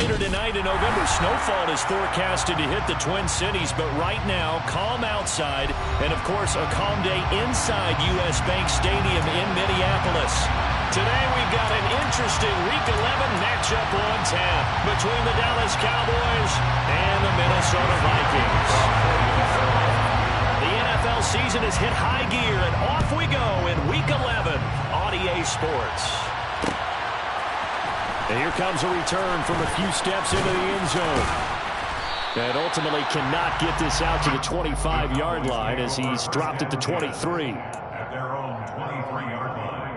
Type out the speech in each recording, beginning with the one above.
Later tonight in November, snowfall is forecasted to hit the Twin Cities, but right now, calm outside, and of course, a calm day inside U.S. Bank Stadium in Minneapolis. Today, we've got an interesting Week 11 matchup on tap between the Dallas Cowboys and the Minnesota Vikings. The NFL season has hit high gear, and off we go in Week 11 on EA Sports. And here comes a return from a few steps into the end zone. And ultimately cannot get this out to the 25-yard line as he's dropped at the 23. At their own 23-yard line.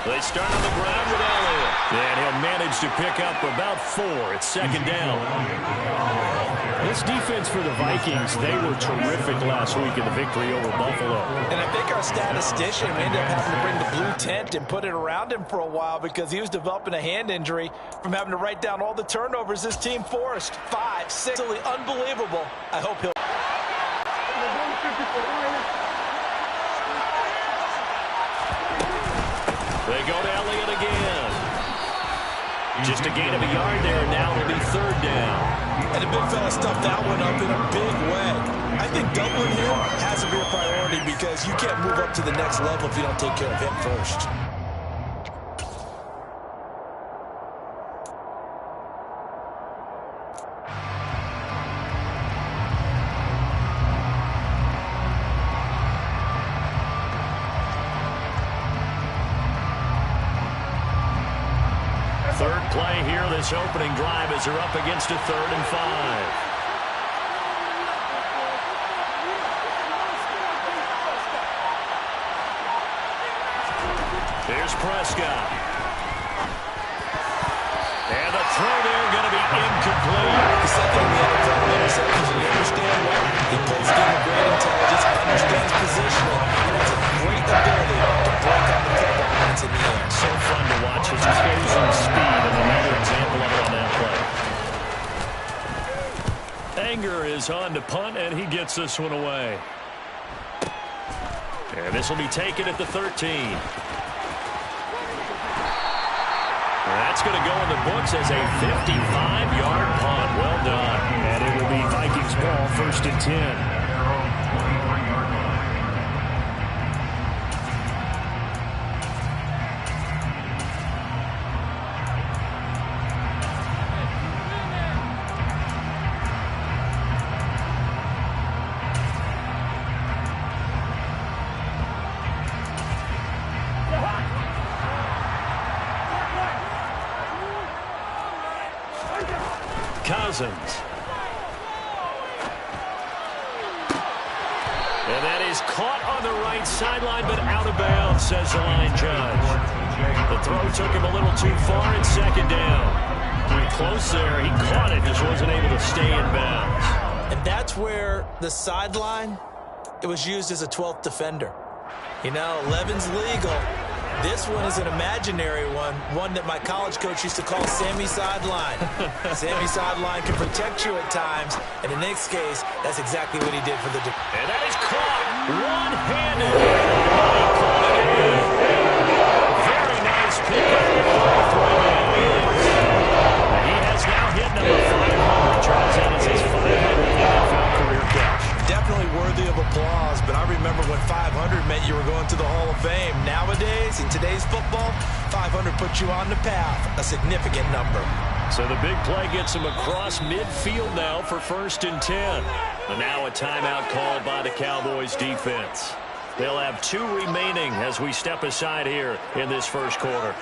They start on the ground with Elliott. And he'll manage to pick up about 4 at second down. This defense for the Vikings, they were terrific last week in the victory over Buffalo. And I think our statistician ended up having to bring the blue tent and put it around him for a while because he was developing a hand injury from having to write down all the turnovers this team forced. 5, 6, unbelievable. I hope he'll... They go to Elliott again. Just a gain of a yard there, and now it'll be third down. And the big fella stuffed that one up in a big way. I think doubling him has to be a priority because you can't move up to the next level if you don't take care of him first. Third play here, this opening drive as they're up against a 3rd and 5. Here's Prescott. And the throw there going to be incomplete. The second in the NFL interceptions, and you understand why. He plays game with great intelligence, understands positioning, and has a great ability to break out the football when it's in the air. So fun to watch his pace and speed, and another example of it on that play. Anger is on to punt, and he gets this one away. And this will be taken at the 13. That's going to go in the books as a 55-yard punt. Well done. And it will be Vikings ball, 1st and 10. Cousins. And that is caught on the right sideline, but out of bounds, says the line judge. The throw took him a little too far in 2nd down. Pretty close there. He caught it, just wasn't able to stay in bounds. And that's where the sideline, it was used as a 12th defender. You know, 11's legal. This one is an imaginary one that my college coach used to call Sammy Sideline. Sammy Sideline can protect you at times, and in this case, that's exactly what he did for the... And that is caught one-handed. He caught it in. Very nice pickup. He has now hit number 500. Charles, that is his 500th NFL career catch. Definitely worthy of applause, but I remember when 500 meant you were going to the Hall of Fame. Nowadays, in today's football, 500 puts you on the path, a significant number. So the big play gets him across midfield now for 1st and 10. And now a timeout called by the Cowboys defense. They'll have 2 remaining as we step aside here in this first quarter.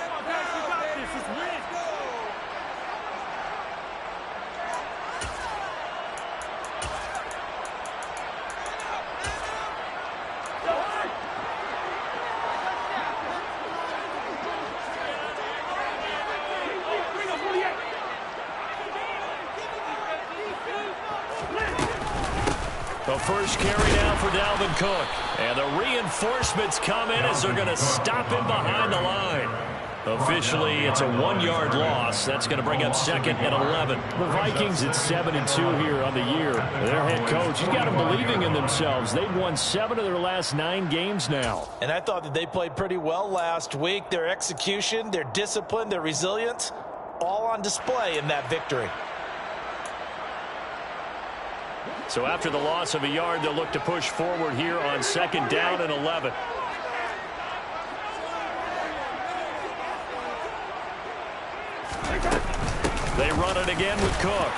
first carry now for Dalvin Cook. And the reinforcements come in as they're going to stop him behind the line. Officially, it's a 1-yard loss. That's going to bring up 2nd and 11. The Vikings at 7-2 here on the year. Their head coach, he's got them believing in themselves. They've won 7 of their last 9 games now. And I thought that they played pretty well last week. Their execution, their discipline, their resilience, all on display in that victory. So after the loss of a yard, they'll look to push forward here on 2nd down and 11. They run it again with Cook.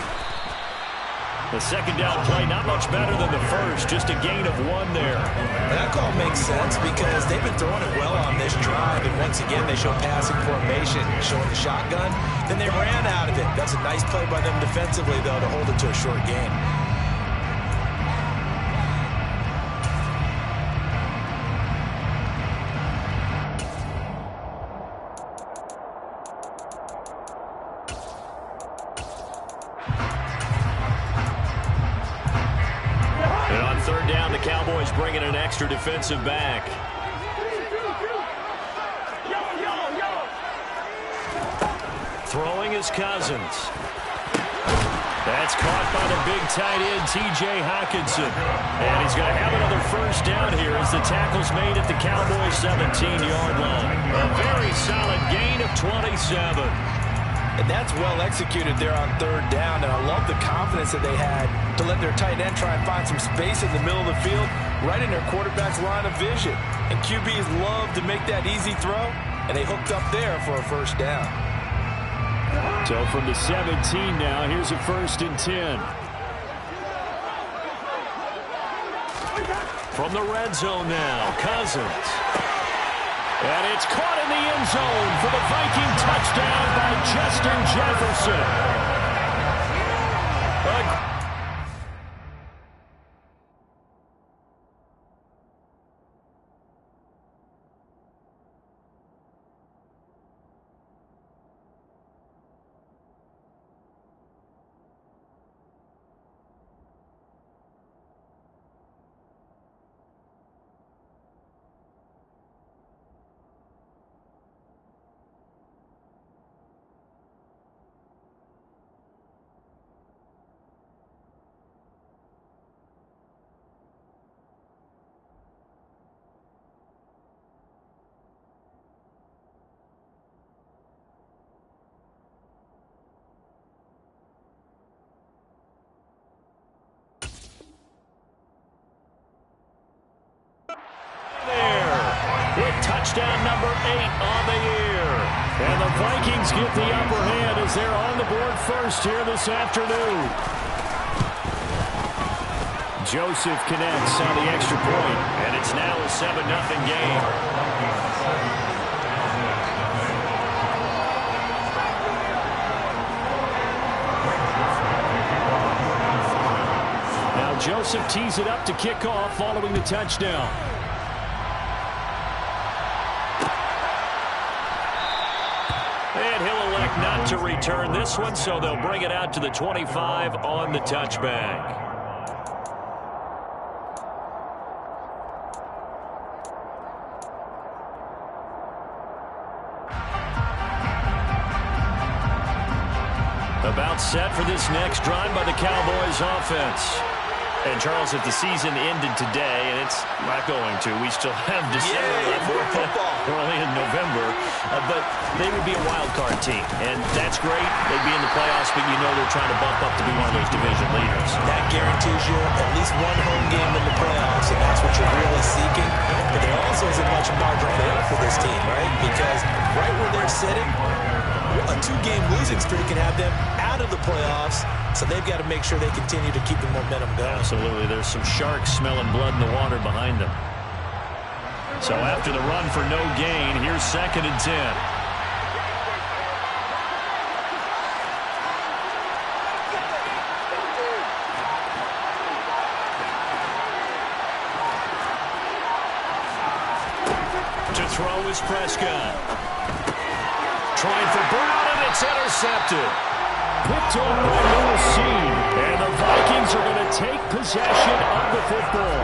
The 2nd down play, not much better than the first, just a gain of 1 there. And that call makes sense because they've been throwing it well on this drive, and once again they show passing formation, showing the shotgun. Then they ran out of it. That's a nice play by them defensively, though, to hold it to a short game. Cowboys bringing an extra defensive back. Throwing is Cousins. That's caught by the big tight end, T.J. Hockenson. And he's going to have another first down here as the tackle's made at the Cowboys' 17-yard line. A very solid gain of 27. And that's well executed there on 3rd down. And I love the confidence that they had to let their tight end try and find some space in the middle of the field, right in their quarterback's line of vision. And QBs love to make that easy throw, and they hooked up there for a first down. So from the 17 now, here's a 1st and 10. From the red zone now, Cousins. And it's caught in the end zone for the Viking touchdown by Justin Jefferson. Touchdown number 8 on the year. And the Vikings get the upper hand as they're on the board first here this afternoon. Joseph connects on the extra point. And it's now a 7-0 game. Now Joseph tees it up to kick off following the touchdown. And he'll elect not to return this one, so they'll bring it out to the 25 on the touchback. About set for this next drive by the Cowboys offense. And, Charles, if the season ended today, and it's not going to, we still have December left. We're only in November. But they would be a wild card team, and that's great. They'd be in the playoffs, but you know they're trying to bump up to be one of those division leaders. That guarantees you at least one home game in the playoffs, and that's what you're really seeking. But there also isn't much margin for error for this team, right? Because right where they're sitting, a 2-game losing streak can have them out of the playoffs, so they've got to make sure they continue to keep the momentum going. Absolutely. There's some sharks smelling blood in the water behind them. So after the run for no gain, here's 2nd and 10. To throw is Prescott. Trying for Brown, and it's intercepted. Picked off by Little Seed. And the Vikings are going to take possession of the football.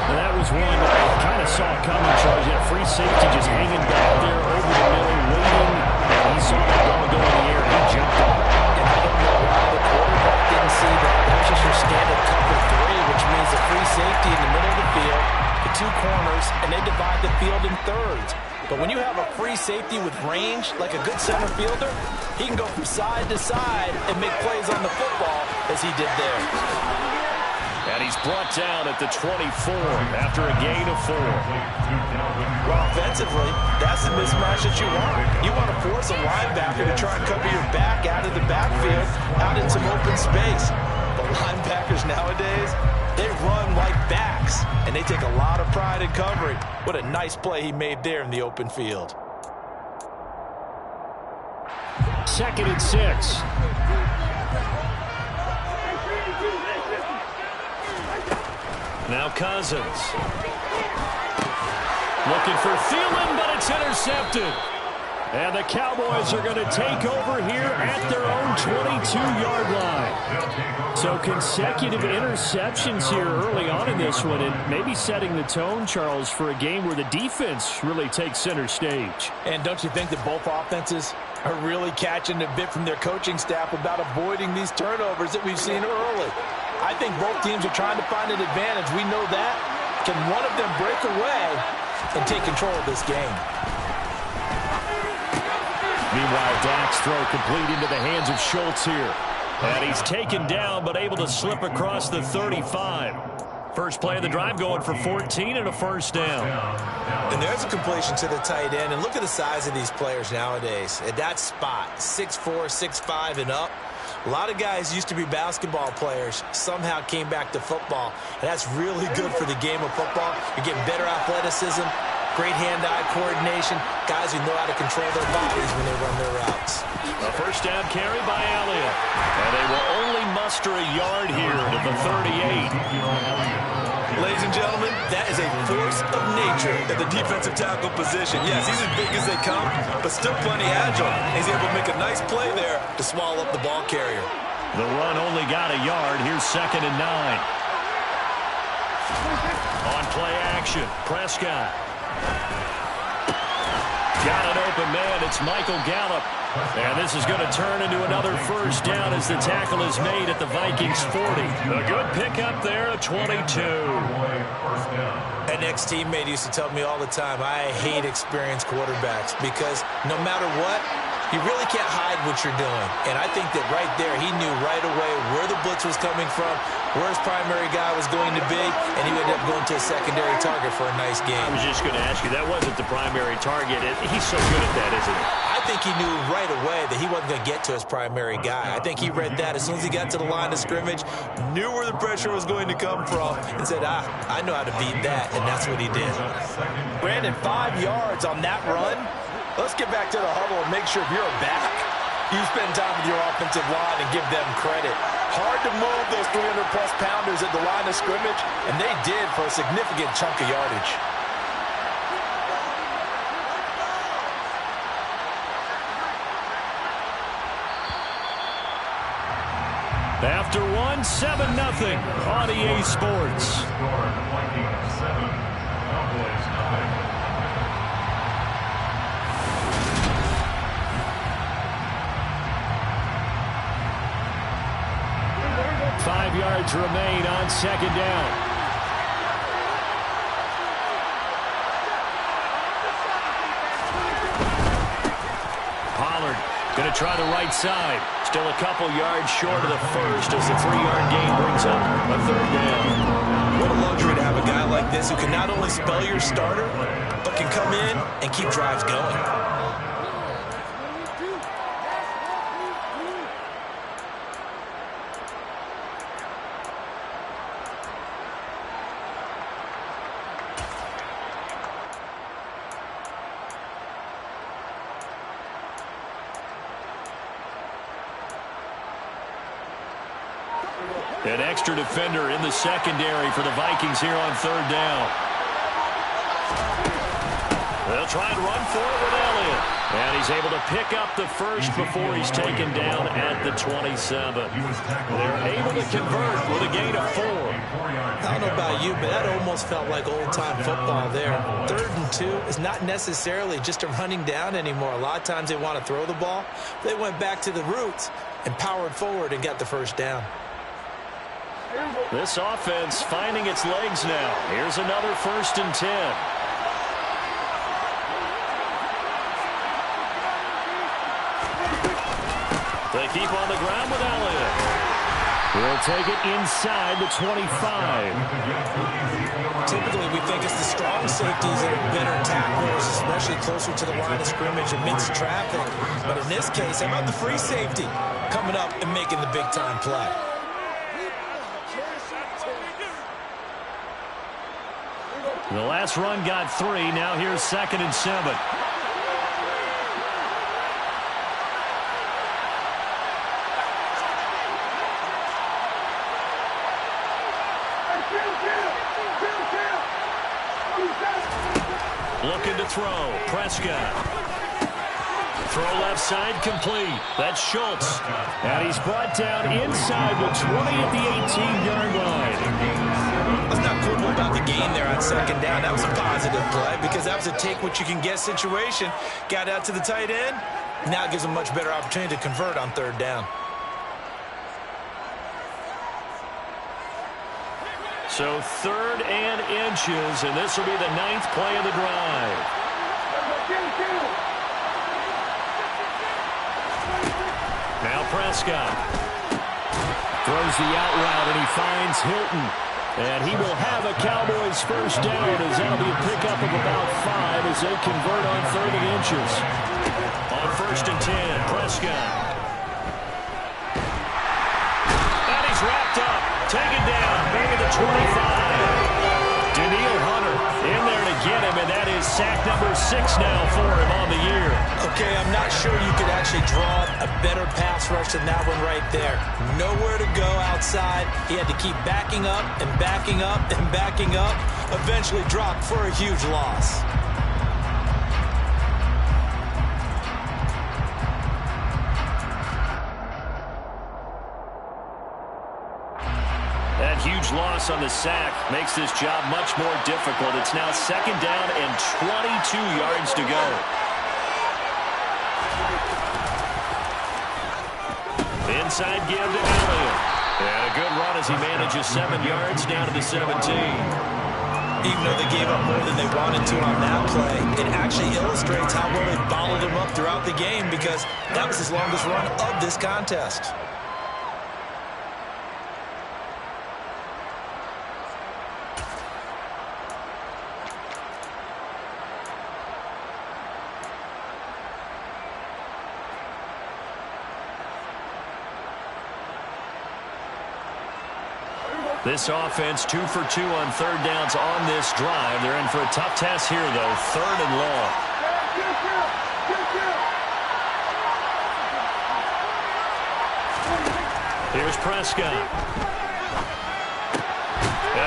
And that was one that I kind of saw coming, Charles. You had a free safety just hanging back there over the middle, waiting. And he saw that ball go in the air. He jumped on it. And I don't know why the quarterback didn't see that. That was just your standard cover 3, which means a free safety in the middle of the field, the 2 corners, and they divide the field in thirds. But when you have a free safety with range, like a good center fielder, he can go from side to side and make plays on the football as he did there. And he's brought down at the 24 after a gain of 4. Well, offensively, that's the mismatch that you want. You want to force a linebacker to try and cover your back out of the backfield, out in some open space. But linebackers nowadays, they run like backs, and they take a lot of pride in covering. What a nice play he made there in the open field. 2nd and 6. Now Cousins. Looking for Thielen, but it's intercepted. And the Cowboys are going to take over here at their own 22-yard line. So consecutive interceptions here early on in this one, and maybe setting the tone, Charles, for a game where the defense really takes center stage. And don't you think that both offenses are really catching a bit from their coaching staff about avoiding these turnovers that we've seen early? I think both teams are trying to find an advantage. We know that. Can one of them break away and take control of this game? Meanwhile, Dak's throw complete into the hands of Schultz here. And he's taken down, but able to slip across the 35. First play of the drive going for 14 and a first down. And there's a completion to the tight end. And look at the size of these players nowadays. At that spot, 6'4", 6'5", and up. A lot of guys used to be basketball players, somehow came back to football. And that's really good for the game of football. You're getting better athleticism, great hand-eye coordination, guys who know how to control their bodies when they run their routes. A first down carry by Elliott. And they will only muster a yard here to the 38. Ladies and gentlemen, that is a force of nature at the defensive tackle position. Yes, he's as big as they come, but still plenty agile. He's able to make a nice play there to swallow up the ball carrier. The run only got a yard. Here's 2nd and 9. On play action, Prescott. Got an open man. It's Michael Gallup. And this is going to turn into another first down as the tackle is made at the Vikings 40. A good pickup there at 22. An ex-teammate used to tell me all the time, I hate experienced quarterbacks because no matter what, you really can't hide what you're doing. And I think that right there, he knew right away where the blitz was coming from, where his primary guy was going to be, and he would end up going to a secondary target for a nice game. I was just going to ask you, that wasn't the primary target. He's so good at that, isn't he? I think he knew right away that he wasn't going to get to his primary guy. I think he read that as soon as he got to the line of scrimmage, knew where the pressure was going to come from, and said, I know how to beat that, and that's what he did. Brandon, 5 yards on that run. Let's get back to the huddle and make sure if you're a back, you spend time with your offensive line and give them credit. Hard to move those 300-plus pounders at the line of scrimmage, and they did for a significant chunk of yardage. After one, 7-0 on EA Sports. 5 yards remain on 2nd down. Pollard going to try the right side. Still a couple yards short of the first as the 3-yard gain brings up a 3rd down. What a luxury to have a guy like this who can not only spell your starter, but can come in and keep drives going. An extra defender in the secondary for the Vikings here on 3rd down. They'll try and run for it with Elliott. And he's able to pick up the first before he's taken down at the 27. They're able to convert with a gain of 4. I don't know about you, but that almost felt like old-time football there. 3rd and 2 is not necessarily just a running down anymore. A lot of times they want to throw the ball. They went back to the roots and powered forward and got the first down. This offense finding its legs now. Here's another 1st and 10. They keep on the ground with Elliott. We'll take it inside the 25. Typically, we think it's the strong safeties that are better tacklers, especially closer to the line of scrimmage amidst traffic. But in this case, how about the free safety coming up and making the big-time play? The last run got 3. Now here's 2nd and 7. Looking to throw. Prescott. Throw left side complete. That's Schultz. And he's brought down inside the 20 at the 18-yard line. Let's not quibble about the gain there on 2nd down. That was a positive play because that was a take-what-you-can-get situation. Got out to the tight end. Now it gives them a much better opportunity to convert on 3rd down. So 3rd and inches, and this will be the 9th play of the drive. Now Prescott throws the out route, and he finds Hilton. And he will have a Cowboys first down, as that'll be a pickup of about 5 as they convert on 3rd and inches. On 1st and 10, Prescott. And he's wrapped up. Taken down, maybe the 25. Daniil Hunter in there to get him, and that is sack number 6 now for him on the year. Okay, I'm not sure you could actually draw a better pass rush than that one right there. Nowhere to go outside. He had to keep backing up and backing up and backing up. Eventually dropped for a huge loss. That huge loss on the sack makes this job much more difficult. It's now 2nd down and 22 yards to go. Inside give to Elliott. And a good run as he manages 7 yards down to the 17. Even though they gave up more than they wanted to on that play, it actually illustrates how well they bottled him up throughout the game because that was his longest run of this contest. This offense 2 for 2 on 3rd downs on this drive. They're in for a tough test here, though. 3rd and long. Here's Prescott.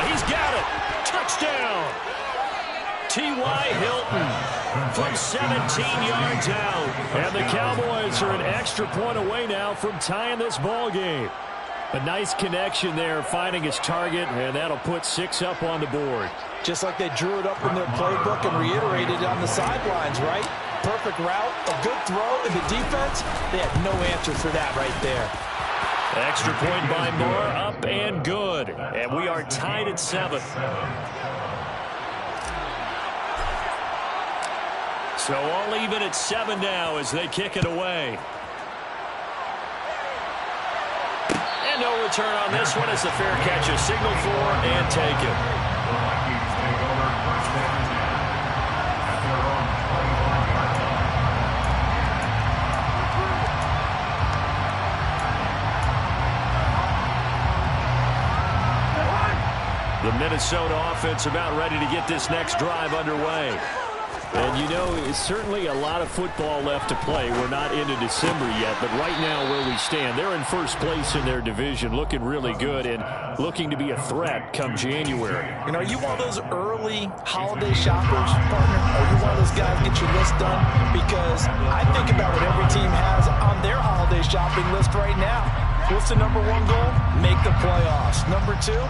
He's got it. Touchdown. T.Y. Hilton from 17 yards out. And the Cowboys are an extra point away now from tying this ball game. A nice connection there, finding his target, and that'll put 6 up on the board. Just like they drew it up in their playbook and reiterated it on the sidelines, right? Perfect route, a good throw, and the defense, they had no answer for that right there. Extra point by Moore, up and good. And we are tied at 7. So all even at 7 now as they kick it away. And no return on this one as the fair catch is signaled for and taken. The Vikings take over 1st and 10 at their own 25. The Minnesota offense about ready to get this next drive underway. And, you know, it's certainly a lot of football left to play. We're not into December yet, but right now where we stand, they're in first place in their division, looking really good and looking to be a threat come January. You know, are you one of those early holiday shoppers, partner? Are you one of those guys get your list done? Because I think about what every team has on their holiday shopping list right now. What's the number one goal? Make the playoffs. Number two,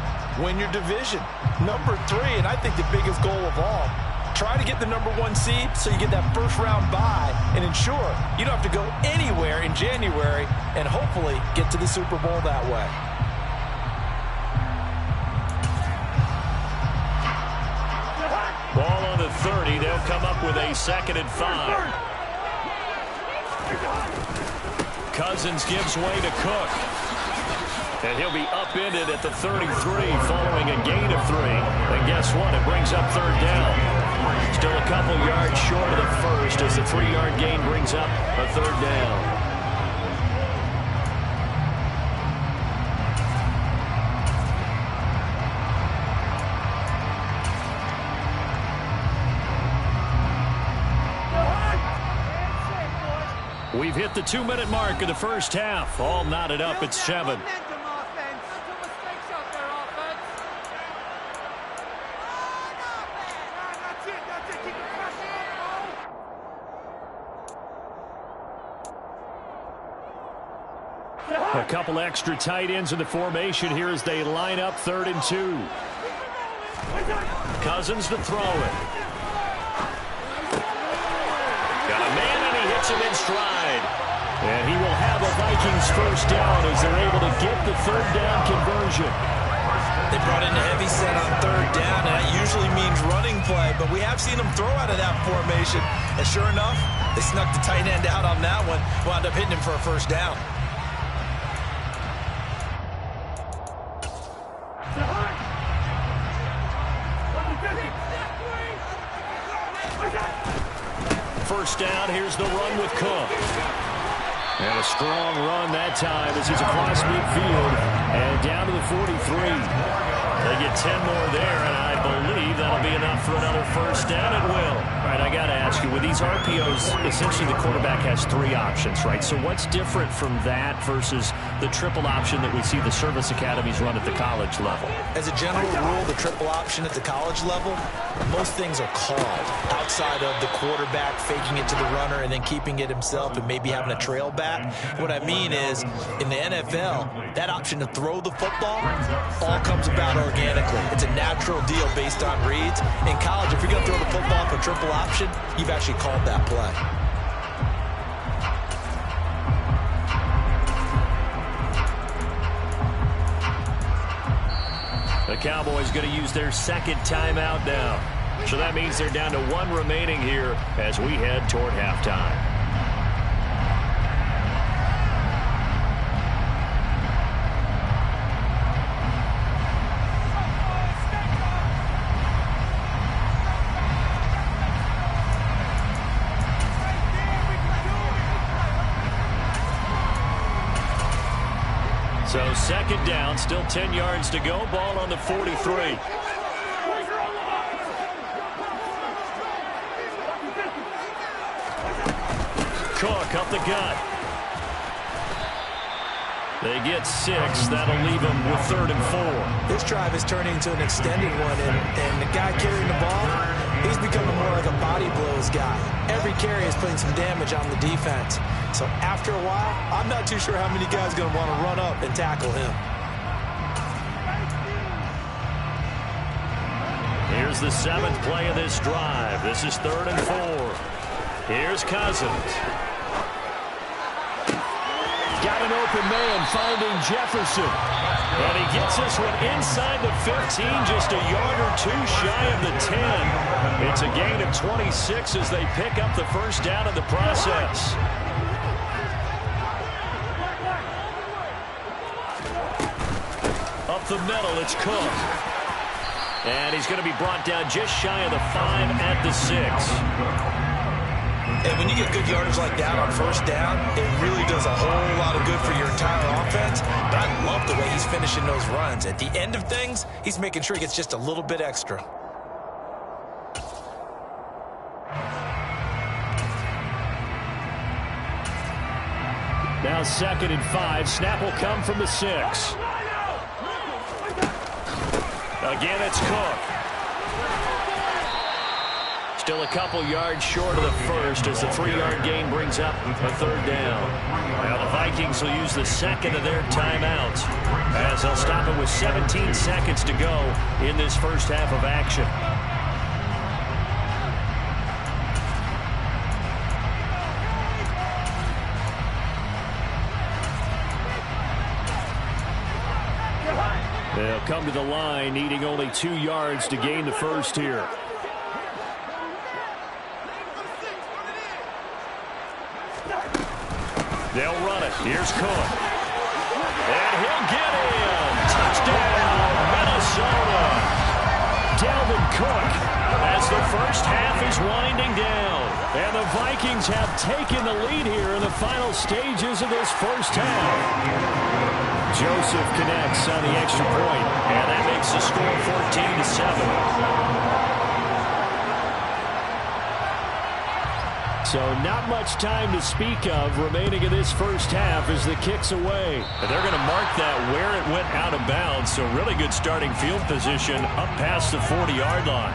win your division. Number three, and I think the biggest goal of all, try to get the number one seed so you get that first round bye and ensure you don't have to go anywhere in January and hopefully get to the Super Bowl that way. Ball on the 30. They'll come up with a 2nd and 5. Cousins gives way to Cook. And he'll be upended at the 33 following a gain of 3. And guess what? It brings up 3rd down. Still a couple yards short of the first as the 3-yard gain brings up a 3rd down. We've hit the 2-minute mark of the first half. All knotted up at 7. A couple extra tight ends in the formation here as they line up 3rd and 2. Cousins to throw it. Got a man and he hits him in stride. And he will have a Vikings first down as they're able to get the 3rd down conversion. They brought in a heavy set on 3rd down, and that usually means running play, but we have seen them throw out of that formation. And sure enough, they snuck the tight end out on that one, wound up hitting him for a first down. First down, here's the run with Cook. And a strong run that time as he's across midfield and down to the 43. They get 10 more there, and I believe that'll be enough for another first down. It will. All right, I got to ask you, with these RPOs, essentially the quarterback has 3 options, right? So what's different from that versus the triple option that we see the service academies run at the college level? As a general rule, the triple option at the college level, most things are called outside of the quarterback faking it to the runner and then keeping it himself and maybe having a trail back. What I mean is, in the NFL, that option to throw the football all comes about organically. It's a natural deal based on reads. In college, if you're going to throw the football for triple option, you've actually called that play. The Cowboys going to use their 2nd timeout now. So that means they're down to 1 remaining here as we head toward halftime. So 2nd down, still 10 yards to go. Ball on the 43. Cook up the gut. They get 6. That'll leave them with 3rd and 4. This drive is turning into an extended one, and the guy carrying the ball, he's becoming more like a body blows guy. Every carry is putting some damage on the defense. So after a while, I'm not too sure how many guys are going to want to run up and tackle him. Here's the 7th play of this drive. This is 3rd and 4. Here's Cousins. Got an open man finding Jefferson. And he gets this one inside the 15, just a yard or 2 shy of the 10. It's a gain of 26 as they pick up the first down in the process. Up the middle, it's Cook. And he's going to be brought down just shy of the 5 at the 6. And when you get good yardage like that on first down, it really does a whole lot of good for your entire offense. But I love the way he's finishing those runs. At the end of things, he's making sure he gets just a little bit extra. Now 2nd and 5. Snap will come from the 6. Again, it's Cook. Still a couple yards short of the first as the 3-yard gain brings up a 3rd down. Now the Vikings will use the 2nd of their timeouts as they'll stop it with 17 seconds to go in this first half of action. They'll come to the line needing only 2 yards to gain the first here. They'll run it. Here's Cook. And he'll get in. Touchdown, Minnesota. Dalvin Cook as the first half is winding down. And the Vikings have taken the lead here in the final stages of this first half. Joseph connects on the extra point, and that makes the score 14-7. So not much time to speak of remaining in this first half as the kick's away. And they're going to mark that where it went out of bounds, so really good starting field position up past the 40-yard line.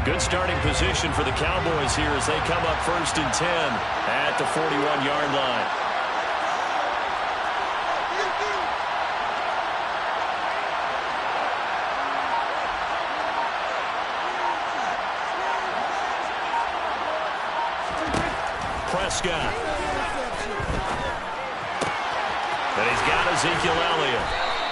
Good starting position for the Cowboys here as they come up 1st and 10 at the 41-yard line. Prescott. And he's got Ezekiel Elliott.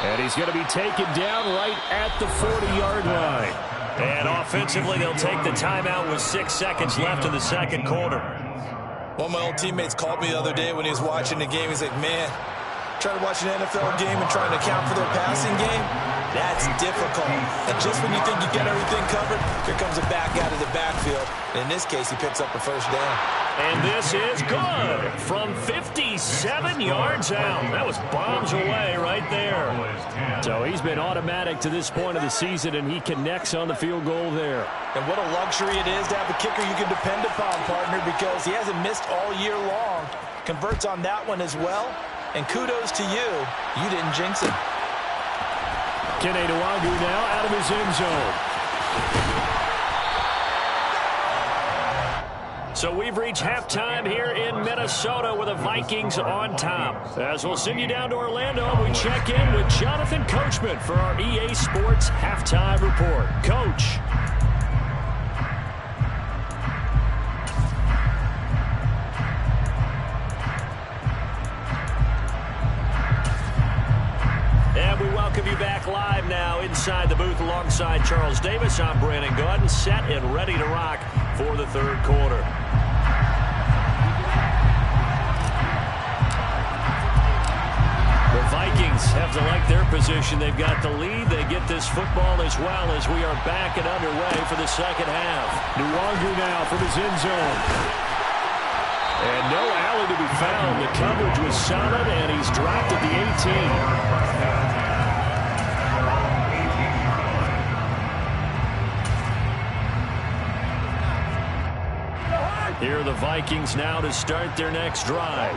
And he's going to be taken down right at the 40-yard line. And offensively, they'll take the timeout with 6 seconds left in the second quarter. One of my old teammates called me the other day when he was watching the game. He's like, man, trying to watch an NFL game and trying to account for their passing game, that's difficult. And just when you think you get everything covered, here comes a back out of the backfield. And in this case, he picks up a first down. And this is good from 57 yards out. That was bombs away right there. So he's been automatic to this point of the season, and he connects on the field goal there. And what a luxury it is to have a kicker you can depend upon, partner, because he hasn't missed all year long. Converts on that one as well. And kudos to you. You didn't jinx him. Kene Nwangwu now out of his end zone. So we've reached halftime here in Minnesota with the Vikings on top. As we'll send you down to Orlando, we check in with Jonathan Coachman for our EA Sports Halftime Report. Coach. And we welcome you back live now inside the booth alongside Charles Davis. I'm Brandon Gaudin, set and ready to rock for the third quarter. The Vikings have to like their position. They've got the lead. They get this football as well as we are back and underway for the second half. Nwangwu now from his end zone. And no alley to be found. The coverage was solid, and he's dropped at the 18. Here are the Vikings now to start their next drive.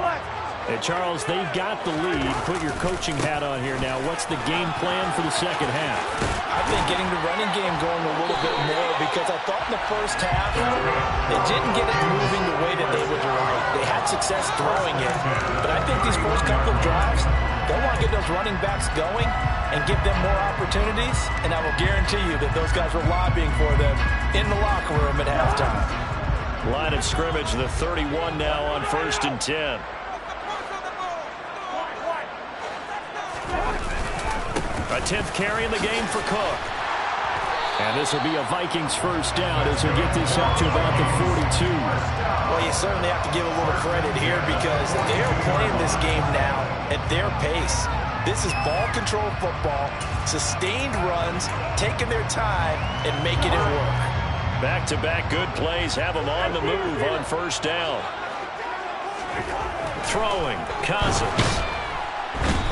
And Charles, they've got the lead. Put your coaching hat on here now. What's the game plan for the second half? I think getting the running game going a little bit more, because I thought in the first half they didn't get it moving the way that they would like. They had success throwing it. But I think these first couple of drives, they want to get those running backs going and give them more opportunities. And I will guarantee you that those guys were lobbying for them in the locker room at halftime. Line of scrimmage, the 31 now on 1st and 10. A 10th carry in the game for Cook. And this will be a Vikings first down as they get this up to about the 42. Well, you certainly have to give a little credit here because they're playing this game now at their pace. This is ball control football, sustained runs, taking their time and making it work. Back-to-back good plays have them on the move on first down. Throwing, Cousins.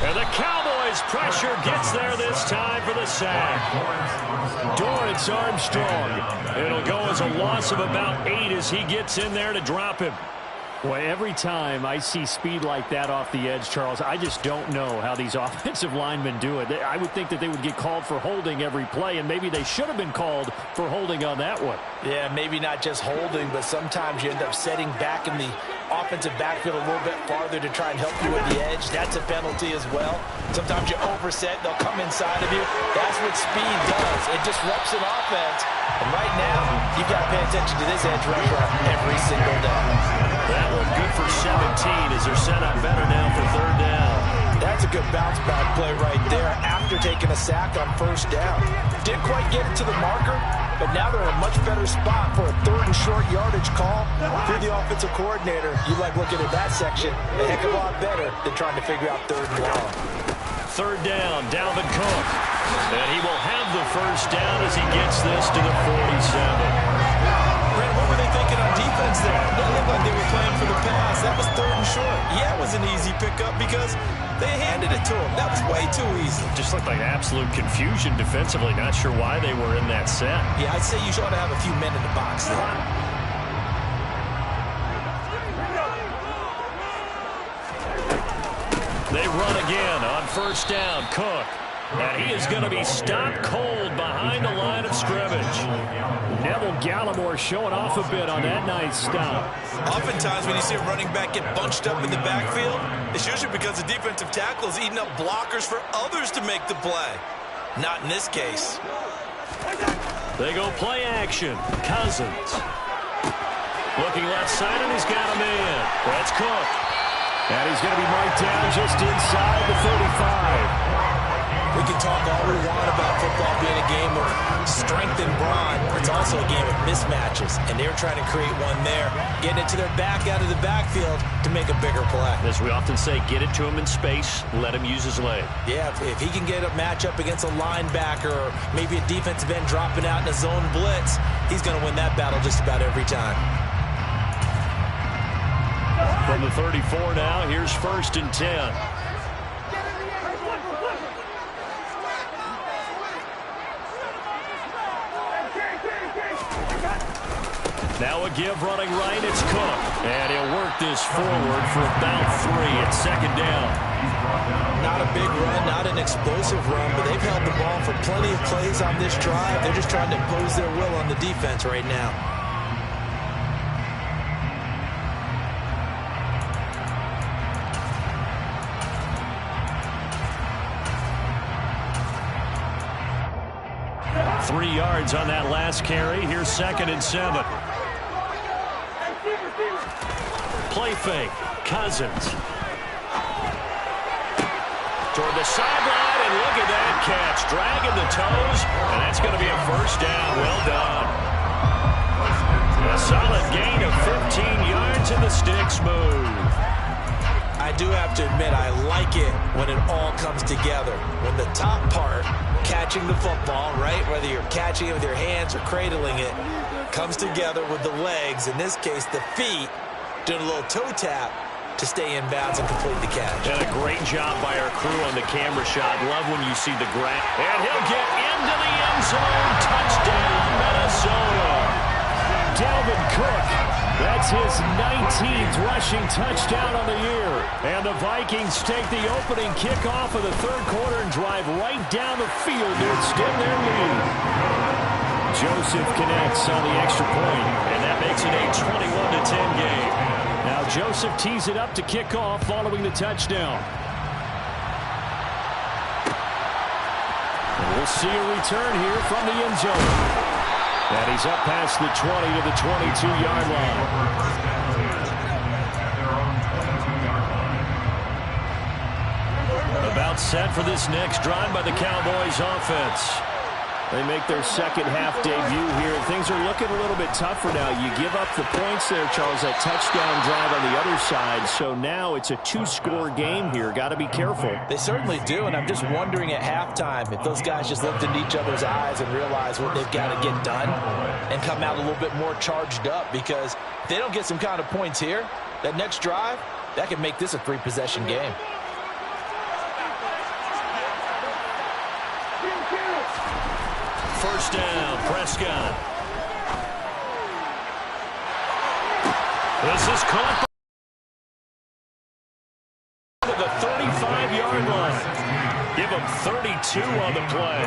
And the Cowboys pressure gets there this time for the sack. Dorrance Armstrong. It'll go as a loss of about 8 as he gets in there to drop him. Boy, every time I see speed like that off the edge, Charles, I just don't know how these offensive linemen do it. I would think that they would get called for holding every play, and maybe they should have been called for holding on that one. Yeah, maybe not just holding, but sometimes you end up setting back in the offensive backfield a little bit farther to try and help you with the edge. That's a penalty as well. Sometimes you overset, they'll come inside of you. That's what speed does. It disrupts an offense. And right now, you've got to pay attention to this edge rusher every single day. That one good for 17 as they're set up better now for third down. That's a good bounce back play right there after taking a sack on first down. Didn't quite get it to the marker, but now they're in a much better spot for a third and short yardage call. If you're the offensive coordinator, you like looking at that section a heck of a lot better than trying to figure out third and long. Third down, Dalvin Cook. And he will have the first down as he gets this to the 47. What were they thinking on defense there? It didn't look like they were playing for the pass. That was third and short. Yeah, it was an easy pickup because they handed it to him. That was way too easy. Just looked like absolute confusion defensively. Not sure why they were in that set. Yeah, I'd say you ought to have a few men in the box there. They run again on first down. Cook. And he is going to be stopped cold behind the line of scrimmage. Neville Gallimore showing off a bit on that nice stop. Oftentimes when you see a running back get bunched up in the backfield, it's usually because the defensive tackle is eating up blockers for others to make the play. Not in this case. They go play action. Cousins. Looking left side, and he's got a man. That's Cook. And he's going to be marked down just inside the 35. We can talk all we want about football being a game of strength and brawn. It's also a game of mismatches, and they're trying to create one there, getting it to their back out of the backfield to make a bigger play. As we often say, get it to him in space, let him use his leg. Yeah, if he can get a matchup against a linebacker or maybe a defensive end dropping out in a zone blitz, he's going to win that battle just about every time. From the 34 now, here's first and 10. Now a give running right, it's Cook. And he'll work this forward for about 3 at second down. Not a big run, not an explosive run, but they've held the ball for plenty of plays on this drive. They're just trying to impose their will on the defense right now. Three yards on that last carry. Here's second and 7. Play fake. Cousins. Toward the sideline, and look at that catch. Dragging the toes, and that's going to be a first down. Well done. A solid gain of 15 yards, and the sticks move. I do have to admit, I like it when it all comes together. When the top part, catching the football, right, whether you're catching it with your hands or cradling it, comes together with the legs, in this case the feet, doing a little toe tap to stay in bounds and complete the catch. And a great job by our crew on the camera shot. Love when you see the grab. And he'll get into the end zone. Touchdown, Minnesota. Dalvin Cook. That's his 19th rushing touchdown on the year. And the Vikings take the opening kickoff of the third quarter and drive right down the field to extend their lead. Joseph connects on the extra point. And that makes it a 21-10 game. Now Joseph tees it up to kick off following the touchdown. And we'll see a return here from the end zone. And he's up past the 20 to the 22-yard line. About set for this next drive by the Cowboys offense. They make their second half debut here. Things are looking a little bit tougher now. You give up the points there, Charles, that touchdown drive on the other side. So now it's a 2-score game here. Got to be careful. They certainly do, and I'm just wondering at halftime if those guys just looked into each other's eyes and realized what they've got to get done and come out a little bit more charged up, because if they don't get some kind of points here, that next drive, That could make this a 3-possession game. First down, Prescott. This is caught to the 35-yard line. Give him 32 on the play.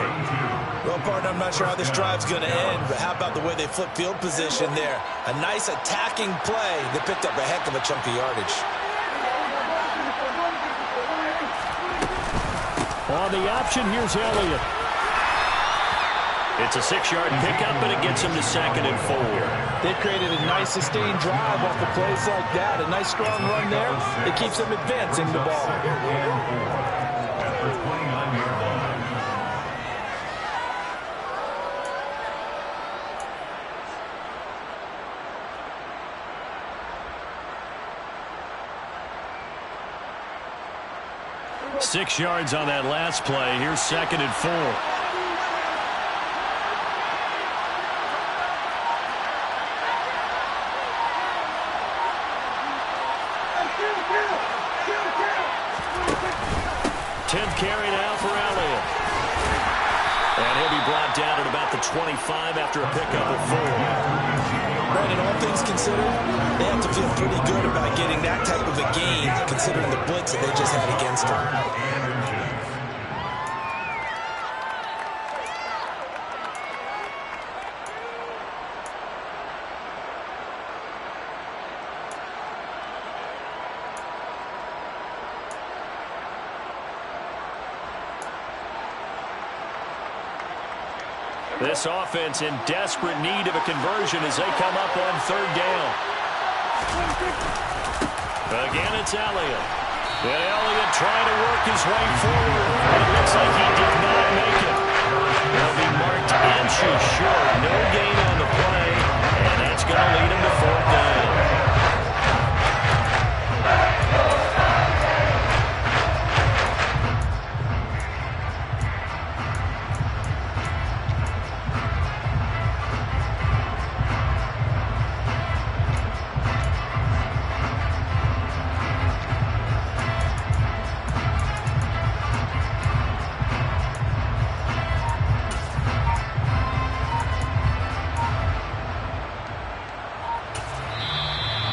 Well, partner, I'm not sure how this drive's going to end, but how about the way they flip field position there? A nice attacking play that picked up a heck of a chunk of yardage. On the option, here's Elliott. It's a 6-yard pickup, and it gets him to 2nd and 4. They created a nice sustained drive off of plays like that. A nice strong run there. It keeps them advancing the ball. At the 29-yard line. Six yards on that last play. Here's 2nd and 4. Carry now for Elliott. And he'll be brought down at about the 25 after a pickup of 4. Brandon, all things considered, they have to feel pretty good about getting that type of a gain, considering the blitz that they just had against them. This offense in desperate need of a conversion as they come up on 3rd down. Again, it's Elliott. And Elliott trying to work his way forward, but it looks like he did not make it. He'll be marked inches short. No gain on the play, and that's going to lead him to 4th down.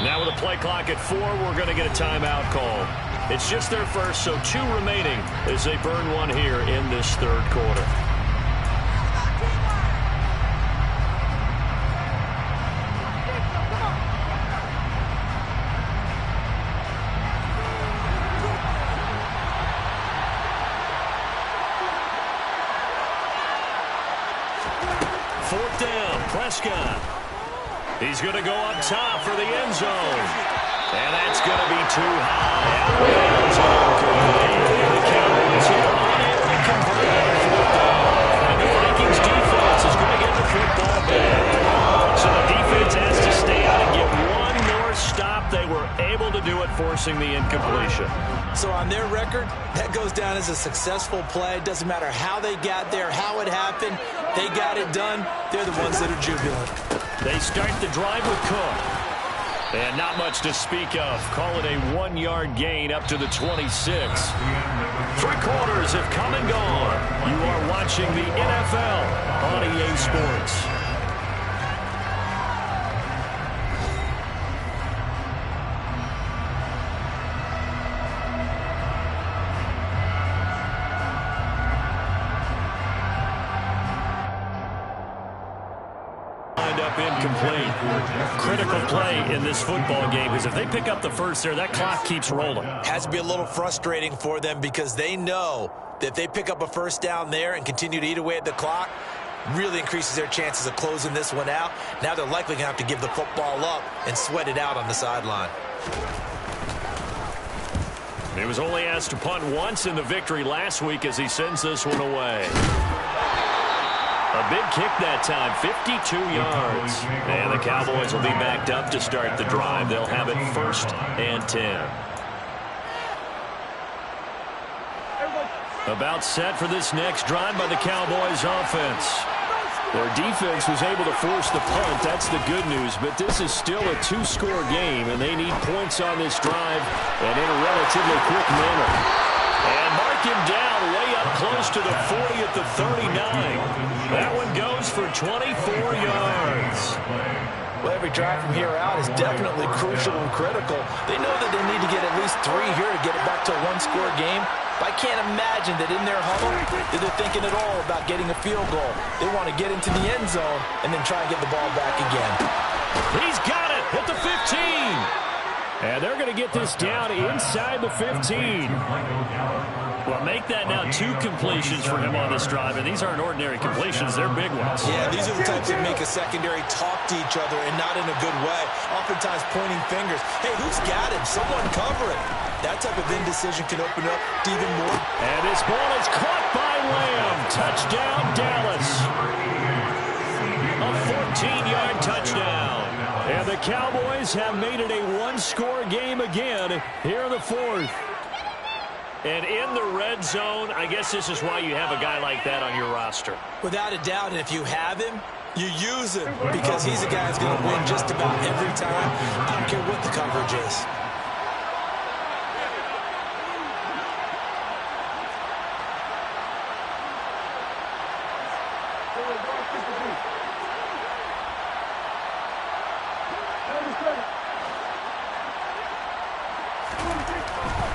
Now with a play clock at 4, we're going to get a timeout call. It's just their first, so 2 remaining as they burn one here in this 3rd quarter. Fourth down, Prescott. He's going to go up top for the end zone. And that's going to be too high. Out of bounds and the Cowboys here unable to convert on 4th down. And the Vikings defense is going to get the football back. So the defense has to stay out and get one more stop. They were able to do it, forcing the incompletion. So on their record, that goes down as a successful play. Doesn't matter how they got there, how it happened. They got it done. They're the ones that are jubilant. They start the drive with Cook. And not much to speak of. Call it a 1-yard gain up to the 26. 3 quarters have come and gone. You are watching the NFL on EA Sports. Incomplete. Critical play in this football game because if they pick up the first there, that clock keeps rolling. Has to be a little frustrating for them because they know that if they pick up a first down there and continue to eat away at the clock, really increases their chances of closing this one out. Now they're likely going to have to give the football up and sweat it out on the sideline. He was only asked to punt once in the victory last week as he sends this one away. A big kick that time, 52 yards. And the Cowboys will be backed up to start the drive. They'll have it 1st and 10. About set for this next drive by the Cowboys offense. Their defense was able to force the punt. That's the good news. But this is still a two-score game, and they need points on this drive and in a relatively quick manner. And mark him down way up close to the 40 at the 39. That one goes for 24 yards. Well, every drive from here out is definitely crucial and critical. They know that they need to get at least 3 here to get it back to a one-score game. But I can't imagine that in their huddle that they're thinking at all about getting a field goal. They want to get into the end zone and then try and get the ball back again. He's got it at the 15. And they're going to get this down inside the 15. Well, make that now 2 completions for him on this drive, and these aren't ordinary completions. They're big ones. Yeah, these are the types that make a secondary talk to each other and not in a good way. Oftentimes pointing fingers. Hey, who's got him? Someone cover it. That type of indecision can open up to even more. And this ball is caught by Lamb. Touchdown, Dallas. A 14-yard touchdown. And the Cowboys have made it a one-score game again here in the 4th. And in the red zone, I guess this is why you have a guy like that on your roster. Without a doubt, and if you have him, you use him because he's a guy who's going to win just about every time. I don't care what the coverage is.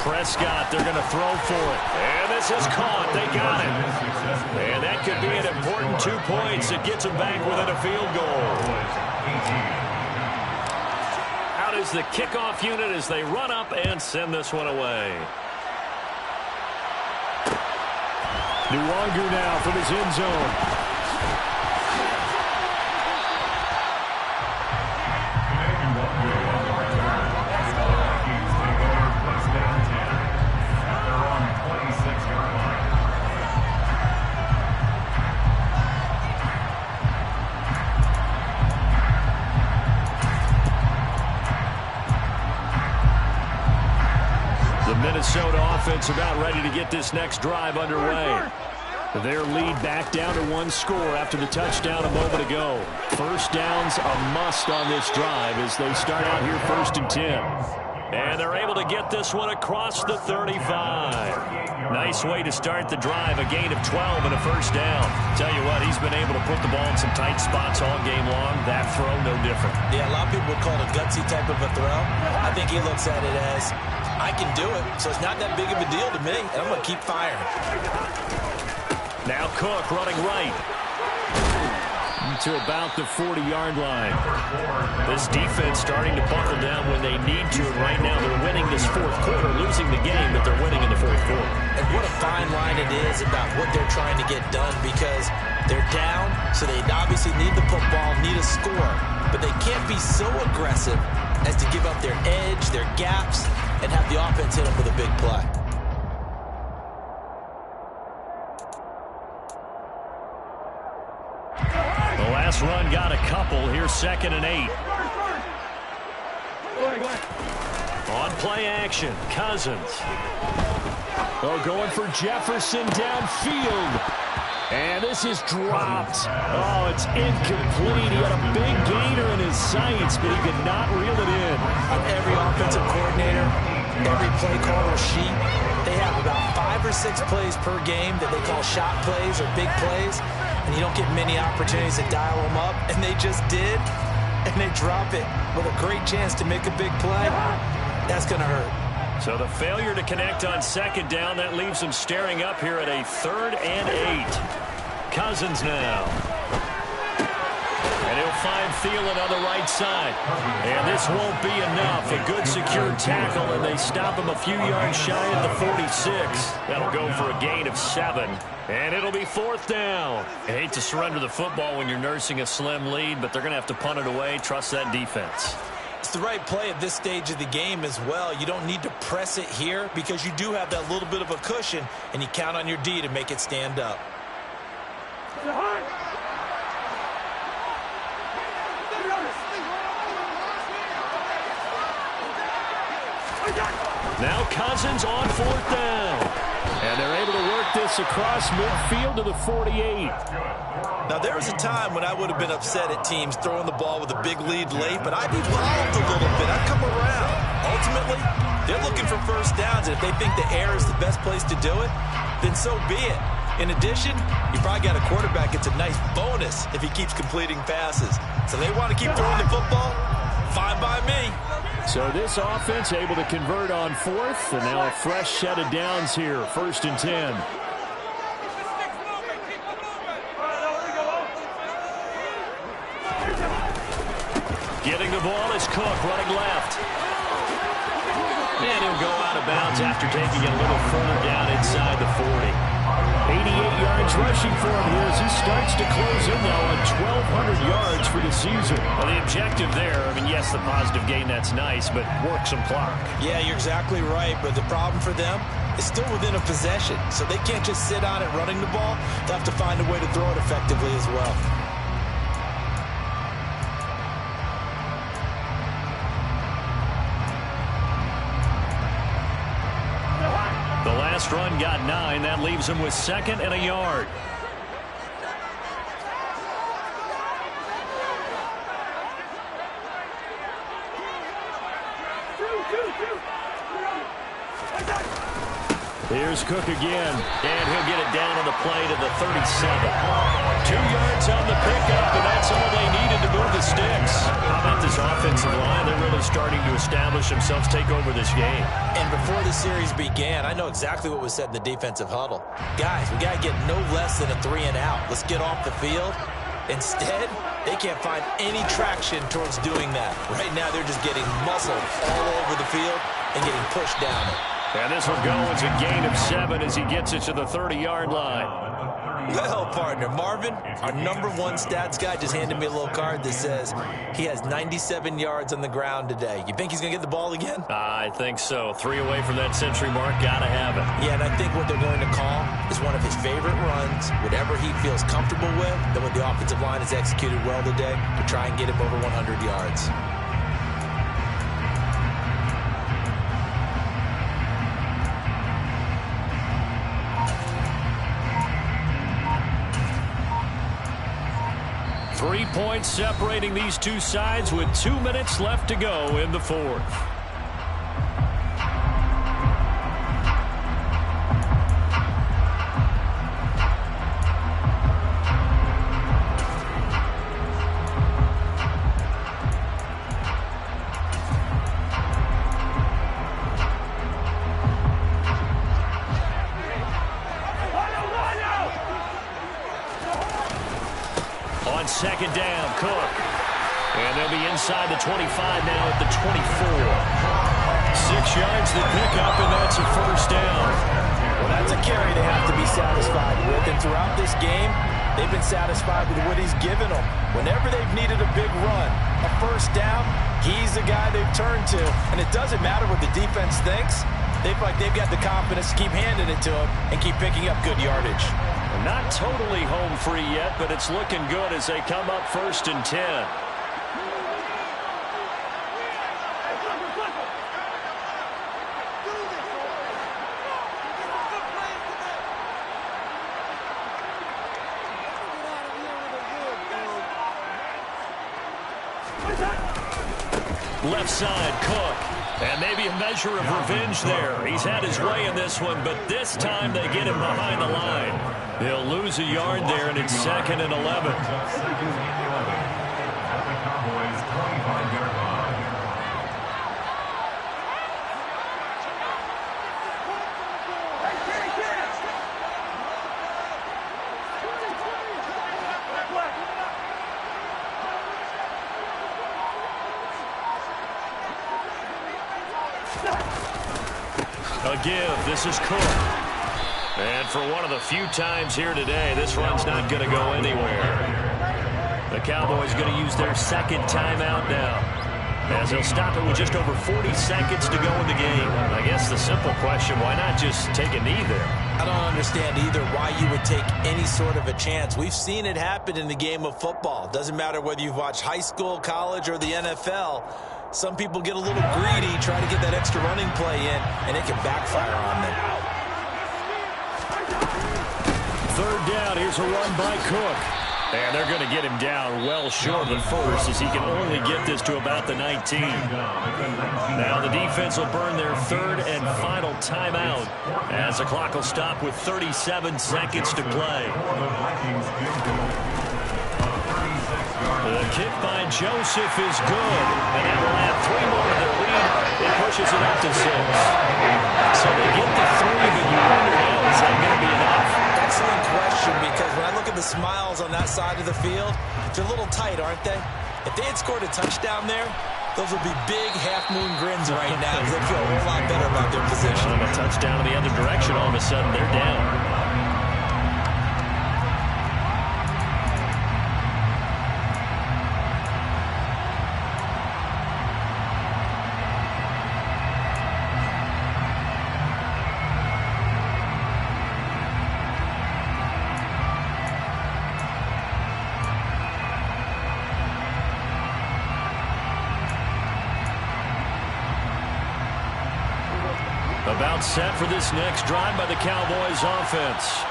Prescott, they're going to throw for it. And this is caught. They got it. And that could be an important 2 points. It gets them back within a field goal. Out is the kickoff unit as they run up and send this one away. Nwangu now from his end zone. Minnesota offense about ready to get this next drive underway. Their lead back down to 1 score after the touchdown a moment ago. First down's a must on this drive as they start out here 1st and 10. And they're able to get this one across the 35. Nice way to start the drive, a gain of 12 and a first down. Tell you what, he's been able to put the ball in some tight spots all game long. That throw, no different. Yeah, a lot of people would call it a gutsy type of a throw. I think he looks at it as, I can do it, so it's not that big of a deal to me, and I'm going to keep firing. Now Cook running right to about the 40-yard line. This defense starting to buckle down when they need to, and right now they're winning this 4th quarter, losing the game, but they're winning in the 4th quarter. And what a fine line it is about what they're trying to get done, because they're down, so they obviously need the football, need a score, but they can't be so aggressive as to give up their edge, their gaps, and have the offense hit them with a big play. The last run got a couple. Here's 2nd and 8. On play action, Cousins. Oh, going for Jefferson downfield. And this is dropped. Oh, it's incomplete. He had a big gainer in his sights, but he could not reel it in. On every offensive coordinator, every play caller sheet, they have about 5 or 6 plays per game that they call shot plays or big plays, and you don't get many opportunities to dial them up, and they just did, and they drop it with a great chance to make a big play. That's going to hurt. So the failure to connect on 2nd down, that leaves them staring up here at a 3rd and 8. Cousins now. And he'll find Thielen on the right side. And this won't be enough. A good secure tackle, and they stop him a few yards shy at the 46. That'll go for a gain of 7. And it'll be 4th down. I hate to surrender the football when you're nursing a slim lead, but they're going to have to punt it away. Trust that defense. It's the right play at this stage of the game as well. You don't need to press it here because you do have that little bit of a cushion, and you count on your D to make it stand up. Now Cousins on 4th down. And they're able to work get this across midfield to the 48. Now, there was a time when I would have been upset at teams throwing the ball with a big lead late, but I've evolved a little bit. I've come around. Ultimately, they're looking for first downs, and if they think the air is the best place to do it, then so be it. In addition, you probably got a quarterback gets a nice bonus if he keeps completing passes. So they want to keep throwing the football? Fine by me. So this offense able to convert on fourth, and now a fresh set of downs here, 1st and 10. Getting the ball is Cook running left. And he'll go out of bounds after taking it a little further down inside the 40. 88 yards rushing for him here as he starts to close in now on 1,200 yards for the season. Well, the objective there, I mean, yes, the positive gain, that's nice, but work some clock. Yeah, you're exactly right, but the problem for them is still within a possession, so they can't just sit on it running the ball. They'll have to find a way to throw it effectively as well. The last run got 9. That leaves him with 2nd and a yard. Here's Cook again. And he'll get it down on the play to the 37. 2 yards on the pickup, and that's all they needed to move the sticks. How about this offensive line? They're really starting to establish themselves, take over this game. And before the series began, I know exactly what was said in the defensive huddle. Guys, we got to get no less than a 3 and out. Let's get off the field. Instead, they can't find any traction towards doing that. Right now, they're just getting muscled all over the field and getting pushed down it. And this will go as a gain of 7 as he gets it to the 30-yard line. Well, partner, Marvin, our #1 stats guy, just handed me a little card that says he has 97 yards on the ground today. You think he's going to get the ball again? I think so. 3 away from that century mark. Got to have it. Yeah, and I think what they're going to call is one of his favorite runs, whatever he feels comfortable with, that when the offensive line has executed well today, to try and get him over 100 yards. Three points separating these two sides with 2 minutes left to go in the 4th. On 2nd down, Cook. And they'll be inside the 25 now at the 24. 6 yards to pick up, and that's a 1st down. Well, that's a carry they have to be satisfied with. And throughout this game, they've been satisfied with what he's given them. Whenever they've needed a big run, a 1st down, he's the guy they've turned to. And it doesn't matter what the defense thinks. They feel like they've got the confidence to keep handing it to him and keep picking up good yardage. Not totally home free yet, but it's looking good as they come up 1st and 10. Left side, Cook. And maybe a measure of revenge there. He's had his way in this one, but this time they get him behind the line. They'll lose a yard there, and it's 2nd and 11. At the Cowboys' 25-yard line. A give. This is Cook. And for one of the few times here today, this run's not going to go anywhere. The Cowboys going to use their 2nd timeout now, as they'll stop it with just over 40 seconds to go in the game. I guess the simple question, why not just take a knee there? I don't understand either why you would take any sort of a chance. We've seen it happen in the game of football. Doesn't matter whether you've watched high school, college, or the NFL. Some people get a little greedy, try to get that extra running play in, and it can backfire on them. third down. Here's a run by Cook. And they're going to get him down well short of the first, as he can only get this to about the 19. Now the defense will burn their third and final timeout, as the clock will stop with 37 seconds to play. The kick by Joseph is good, and that will add 3 more to their lead. It pushes it up to 6. So they get the 3, but you wonder now, is that going to be enough? Excellent question, because when I look at the smiles on that side of the field, they're a little tight, aren't they? If they had scored a touchdown there, those would be big half-moon grins right now, because they feel a whole lot better about their position. And a touchdown in the other direction, all of a sudden they're down. About set for this next drive by the Cowboys offense.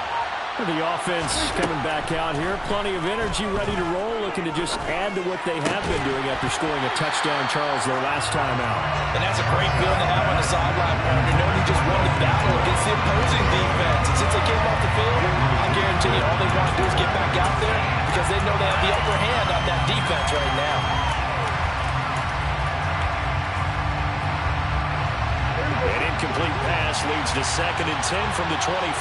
The offense coming back out here. Plenty of energy, ready to roll, looking to just add to what they have been doing after scoring a touchdown, Charles, their last time out. And that's a great feeling to have on the sideline, partner, knowing you just won the battle against the opposing defense. And since they came off the field, I guarantee you all they want to do is get back out there, because they know they have the upper hand on that defense right now. An incomplete pass leads to 2nd and 10 from the 25.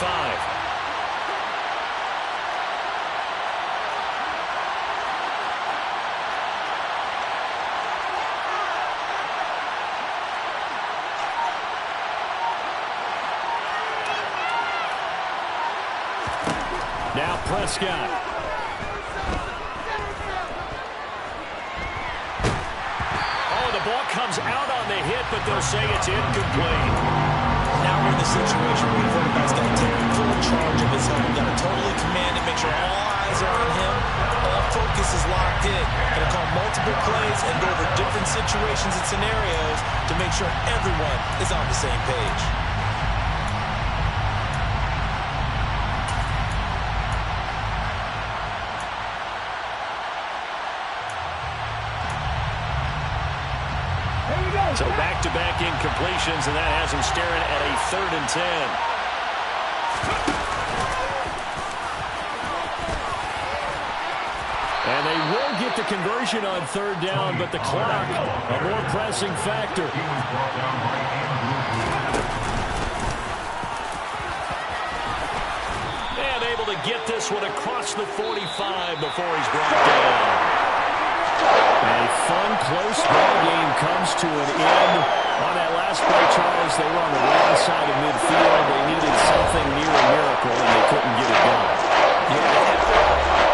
Now Prescott. The ball comes out on the hit, but they'll say it's incomplete. Now we're in the situation where the quarterback's got to take full charge of his home. Got to totally command it, make sure all eyes are on him. All focus is locked in. Going to call multiple plays and go over different situations and scenarios to make sure everyone is on the same page. So back-to-back incompletions, and that has him staring at a 3rd and 10. And they will get the conversion on 3rd down, but the clock, a more pressing factor. And able to get this one across the 45 before he's brought down. A fun, close ball game comes to an end. On that last play, Charles, they were on the wrong side of midfield. They needed something near a miracle, and they couldn't get it done. Yeah,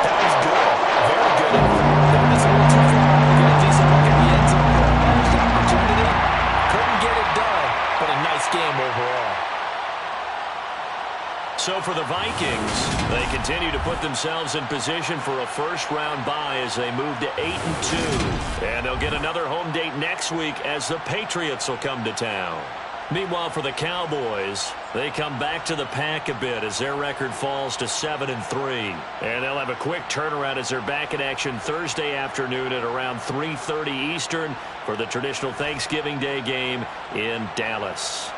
that was good. Very good. They were just a little too far out to get a decent look at the end zone. Managed opportunity. Couldn't get it done, but a nice game overall. So for the Vikings, they continue to put themselves in position for a first-round bye as they move to 8-2. And they'll get another home date next week as the Patriots will come to town. Meanwhile, for the Cowboys, they come back to the pack a bit as their record falls to 7-3. And they'll have a quick turnaround as they're back in action Thursday afternoon at around 3:30 Eastern for the traditional Thanksgiving Day game in Dallas.